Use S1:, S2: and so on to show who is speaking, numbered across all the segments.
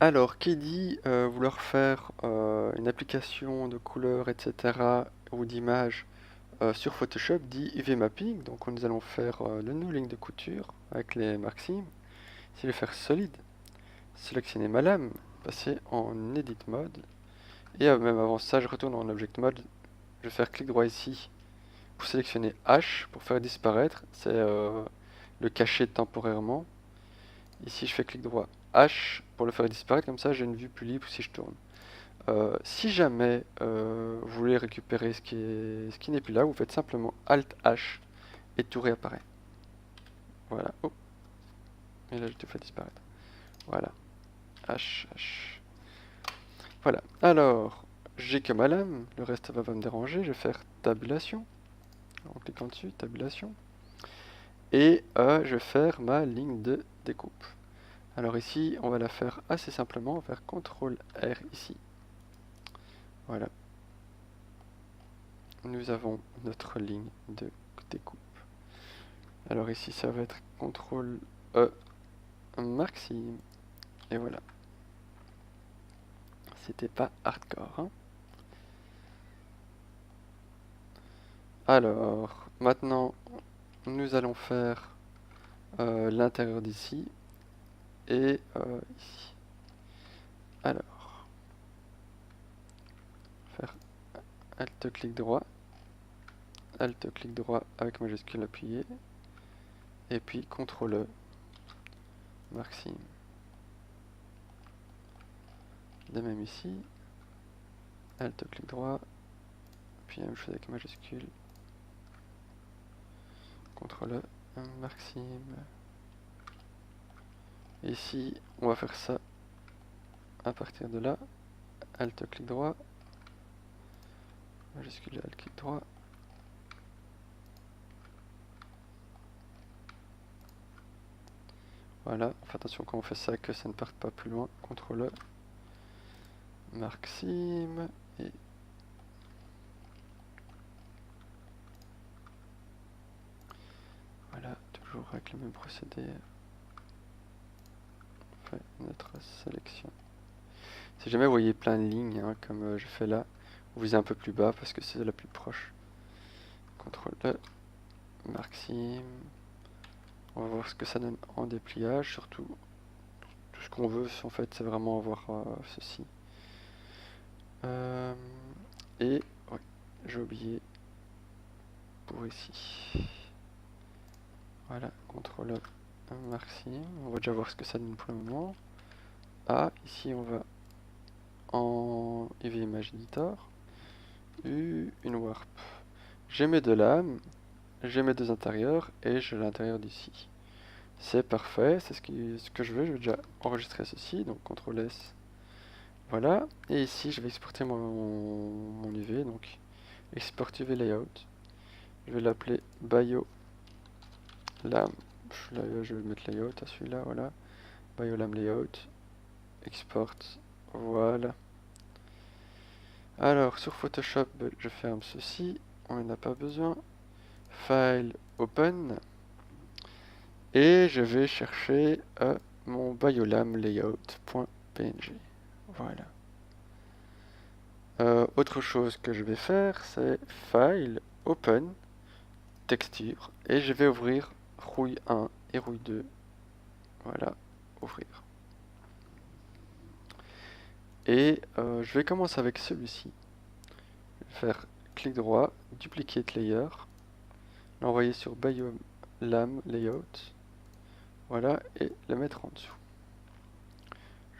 S1: Alors, qui dit vouloir faire une application de couleurs, etc., ou d'images sur Photoshop dit UV mapping. Donc, nous allons faire le new ligne de couture avec les marques sim. Ici, je vais faire solide, sélectionner ma lame, passer en edit mode. Et même avant ça, je retourne en object mode. Je vais faire clic droit ici pour sélectionner H pour faire disparaître. C'est le cacher temporairement. Ici, je fais clic droit H pour le faire disparaître. Comme ça, j'ai une vue plus libre si je tourne. Si jamais vous voulez récupérer ce qui n'est plus là, vous faites simplement Alt H et tout réapparaît. Voilà. Oh. Et là, je te fais disparaître. Voilà. H, H. Voilà. Alors, j'ai que ma lame. Le reste va pas me déranger. Je vais faire tabulation. En cliquant dessus, tabulation. Et je vais faire ma ligne de découpe. Alors ici, on va la faire assez simplement. On va faire CTRL R ici. Voilà. Nous avons notre ligne de découpe. Alors ici, ça va être CTRL E maxi. Et voilà. C'était pas hardcore, hein. Alors, maintenant, nous allons faire l'intérieur d'ici et ici. Alors, faire Alt-clic droit, Alt-clic droit avec majuscule appuyé, et puis CTRL E, maxi. De même ici, Alt-clic droit, puis même chose avec majuscule, CTRL E, maxime. Ici, on va faire ça à partir de là. Alt-clic droit, majuscule Alt-clic droit. Voilà, on fait attention quand on fait ça que ça ne parte pas plus loin. CTRL E, maxime, et voilà, toujours avec le même procédé. On fait notre sélection. Si jamais vous voyez plein de lignes, hein, comme je fais là, vous visez un peu plus bas parce que c'est la plus proche. CTRL E, maxime. On va voir ce que ça donne en dépliage, surtout tout ce qu'on veut en fait c'est vraiment avoir ceci. Et ouais, j'ai oublié pour ici. Voilà, CTRL E, maxime. On va déjà voir ce que ça donne pour le moment. Ah, ici on va en UV Image Editor. Une warp. J'ai mes deux lames, j'ai mes deux intérieurs et j'ai l'intérieur d'ici. C'est parfait, c'est ce que je veux. Je vais déjà enregistrer ceci, donc CTRL S. Voilà, et ici je vais exporter mon UV, donc export UV layout. Je vais l'appeler Biolam. Je vais mettre layout à celui-là, voilà. Biolam layout. Export, voilà. Alors sur Photoshop, je ferme ceci, on n'en a pas besoin. File, open. Et je vais chercher mon biolam layout.png. Voilà. Autre chose que je vais faire, c'est File, Open, Texture, et je vais ouvrir rouille 1 et rouille 2. Voilà, ouvrir. Et je vais commencer avec celui-ci. Je vais faire clic droit, Duplicate Layer, l'envoyer sur Biolam Layout. Voilà, et le mettre en dessous.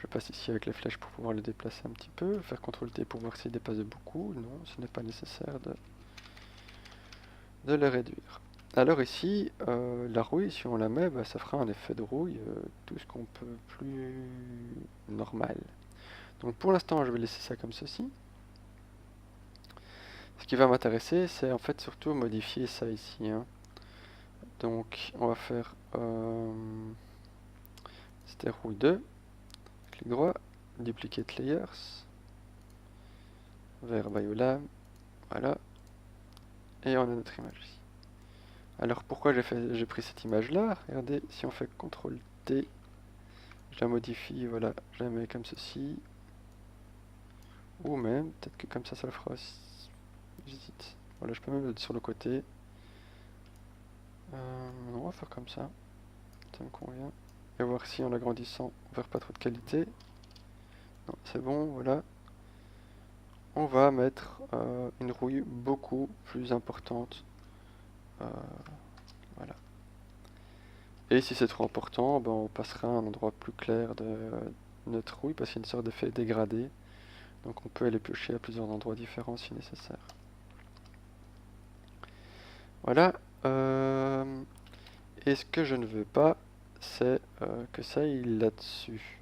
S1: Je passe ici avec les flèches pour pouvoir le déplacer un petit peu, faire CTRL T pour voir s'il dépasse de beaucoup. Non, ce n'est pas nécessaire de le réduire. Alors ici, la rouille, si on la met, bah, ça fera un effet de rouille, tout ce qu'on peut plus normal. Donc pour l'instant, je vais laisser ça comme ceci. Ce qui va m'intéresser, c'est en fait surtout modifier ça ici, hein. Donc on va faire c'était rouille 2, clic droit, duplicate layers, vers Biolam, voilà, et on a notre image ici. Alors pourquoi j'ai pris cette image là? Regardez, si on fait CTRL T, je la modifie, voilà, je la mets comme ceci. Ou même, peut-être que comme ça le fera aussi. J'hésite. Voilà, je peux même le mettre sur le côté. Non, on va faire comme ça. Ça me convient. Et voir si en l'agrandissant, on perd pas trop de qualité. Non, c'est bon, voilà. On va mettre une rouille beaucoup plus importante. Voilà. Et si c'est trop important, ben, on passera à un endroit plus clair de notre rouille parce qu'il y a une sorte d'effet dégradé. Donc on peut aller piocher à plusieurs endroits différents si nécessaire. Voilà. Et ce que je ne veux pas, c'est que ça aille là-dessus.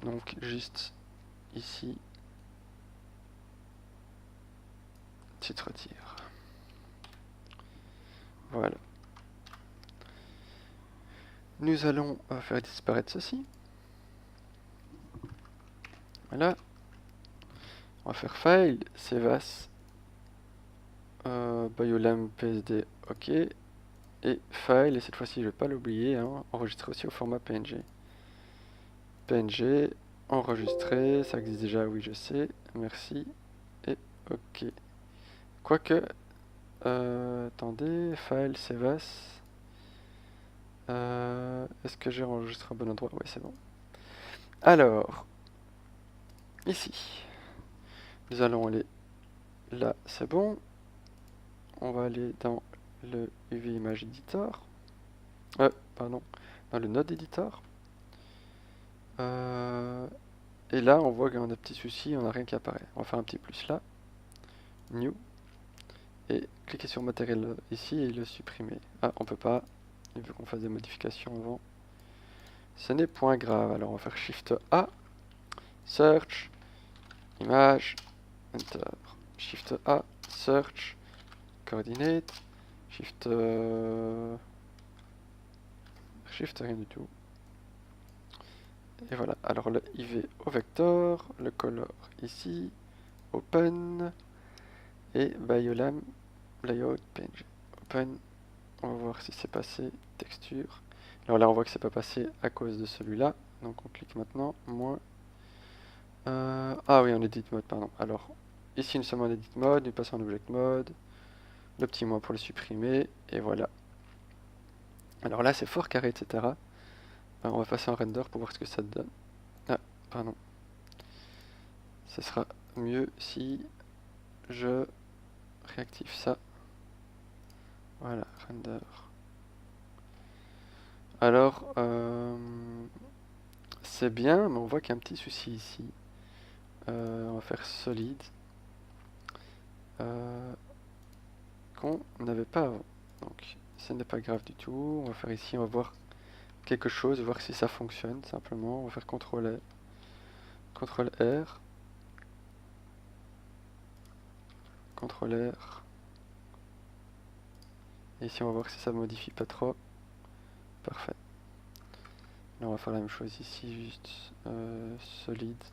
S1: Donc juste ici, tu te retires. Voilà. Nous allons faire disparaître ceci. Voilà. On va faire File, Save As, Biolam PSD, OK. Et File, et cette fois-ci je ne vais pas l'oublier, hein, enregistrer aussi au format PNG. PNG, enregistrer, ça existe déjà, oui je sais, merci. Et OK. Quoique, attendez, File, Save As. Est-ce que j'ai enregistré au bon endroit? Oui, c'est bon. Alors, ici, nous allons aller là, c'est bon. On va aller dans le UV Image Editor. Pardon, dans le Node Editor. Et là, on voit qu'on a des petits soucis, on n'a rien qui apparaît. On va faire un petit plus là. New. Et cliquer sur matériel ici et le supprimer. Ah, on peut pas. Il veut qu'on fasse des modifications avant. Ce n'est point grave. Alors on va faire Shift A. Search. Image. Enter. Shift A. Search. Coordinate. Shift. Shift rien du tout. Et voilà. Alors le IV au vecteur. Le color ici. Open. Et Biolam. Layout. PNG. Open. On va voir si c'est passé. Texture. Alors là, on voit que c'est pas passé à cause de celui-là. Donc on clique maintenant. Moins. Ah oui, en edit mode, pardon. Alors, ici nous sommes en edit mode. Nous passons en object mode. Le petit moins pour le supprimer. Et voilà. Alors là, c'est fort carré, etc. On va passer en render pour voir ce que ça donne. Ah, pardon. Ce sera mieux si je réactive ça. Voilà, render. Alors, c'est bien, mais on voit qu'il y a un petit souci ici. On va faire solide. Qu'on n'avait pas avant. Donc, ce n'est pas grave du tout. On va faire ici, on va voir quelque chose, voir si ça fonctionne simplement. On va faire CTRL R. CTRL R. Et ici, on va voir si ça modifie pas trop. Parfait. Là, on va faire la même chose ici, juste solide.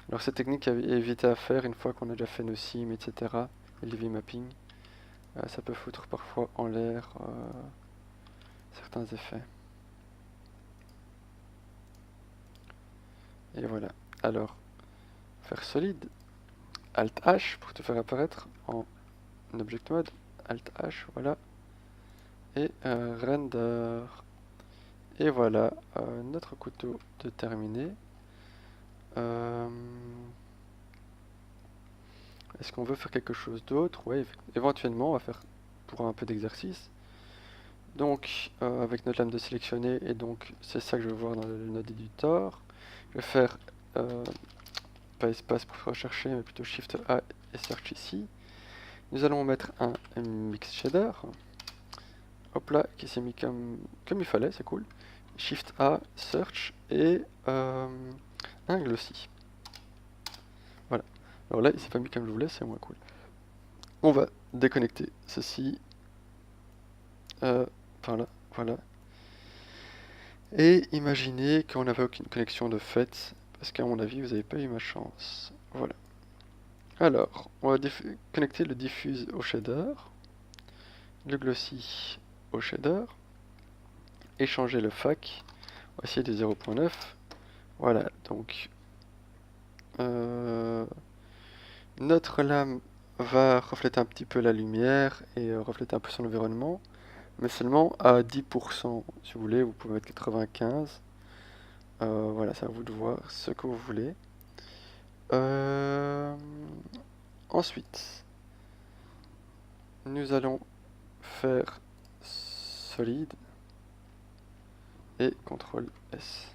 S1: Alors, cette technique est évitée à faire une fois qu'on a déjà fait nos sims, etc. Et le V-mapping. Ça peut foutre parfois en l'air certains effets. Et voilà. Alors, faire solide. Alt H pour te faire apparaître en object mode. Alt H, voilà. Et render. Et voilà, notre couteau de terminé. Est-ce qu'on veut faire quelque chose d'autre? Oui, éventuellement, on va faire pour un peu d'exercice. Donc, avec notre lame de sélectionner, et donc c'est ça que je vais voir dans le node editor. Je vais faire pas espace pour rechercher, mais plutôt Shift A et Search ici. Nous allons mettre un mix shader. Hop là, qui s'est mis comme il fallait, c'est cool. Shift A, Search et un glossy. Voilà. Alors là, il s'est pas mis comme je voulais, c'est moins cool. On va déconnecter ceci. Par là, voilà. Et imaginez qu'on n'avait aucune connexion de fait, parce qu'à mon avis, vous n'avez pas eu ma chance. Voilà. Alors, on va connecter le diffuse au shader, le glossy au shader, et changer le FAC Aussi du 0.9. Voilà, donc notre lame va refléter un petit peu la lumière et refléter un peu son environnement, mais seulement à 10%. Si vous voulez, vous pouvez mettre 95. Voilà, c'est à vous de voir ce que vous voulez. Ensuite, nous allons faire solide et CTRL S.